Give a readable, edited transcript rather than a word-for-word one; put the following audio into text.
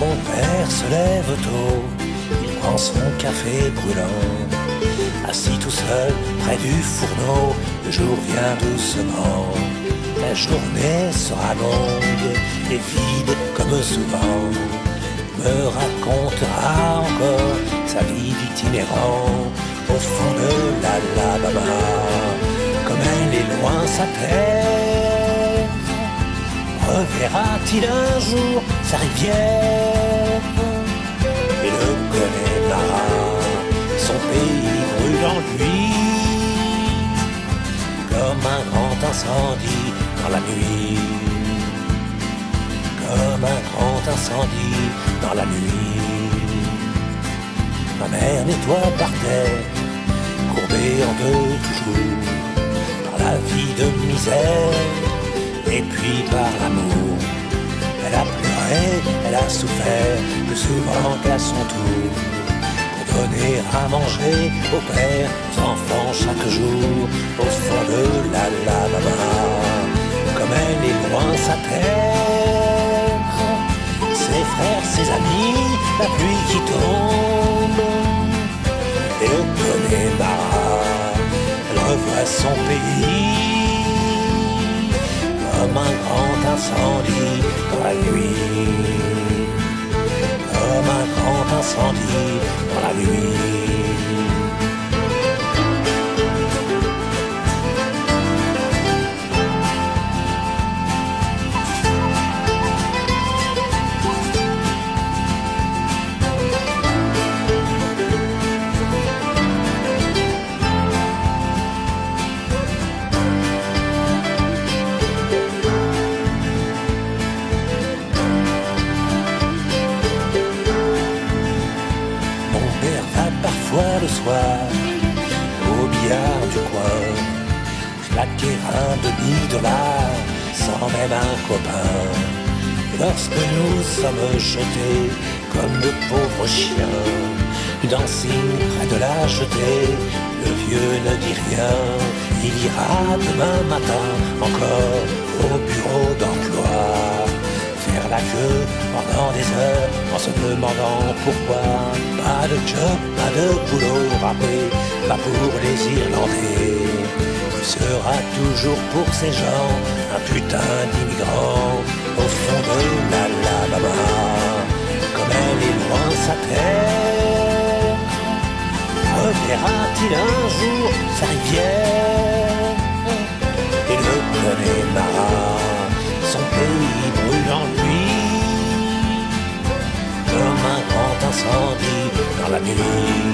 Mon père se lève tôt, il prend son café brûlant. Assis tout seul près du fourneau, le jour vient doucement. La journée sera longue et vide comme souvent. Il me racontera encore sa vie d'itinérant au fond de l'Alabama. Comme elle est loin sa terre, reverra-t-il un jour sa rivière? Et le Connemara, son pays brûle en lui, comme un grand incendie dans la nuit. Comme un grand incendie dans la nuit. Ma mère nettoie par terre, courbée en deux toujours, par la vie de misère et puis par l'amour. Elle a pleuré, elle a souffert, plus souvent qu'à son tour, pour donner à manger aux pères, aux enfants chaque jour, au fond de l'Alabama. Comme elle est loin sa terre, ses frères, ses amis, la pluie qui tombe, et le Connemara, elle revoit son pays, comme un grand incendie dans la nuit, comme un grand incendie dans la nuit. Le soir, au billard du coin, claquer un demi-dollar sans même un copain. Et lorsque nous sommes jetés comme de pauvres chiens, du dancing près de la jetée, le vieux ne dit rien. Il ira demain matin encore au bureau d'emploi, faire la queue pendant des heures en se demandant pourquoi. Pas de job, pas de boulot, rappé, pas pour les Irlandais. Il sera toujours pour ces gens un putain d'immigrant au fond de l'Alabama. Comme elle est loin sa terre, reverra-t-il un jour sa rivière? Et le Connemara, son pays brûle en lui, comme un grand incendie dans la nuit.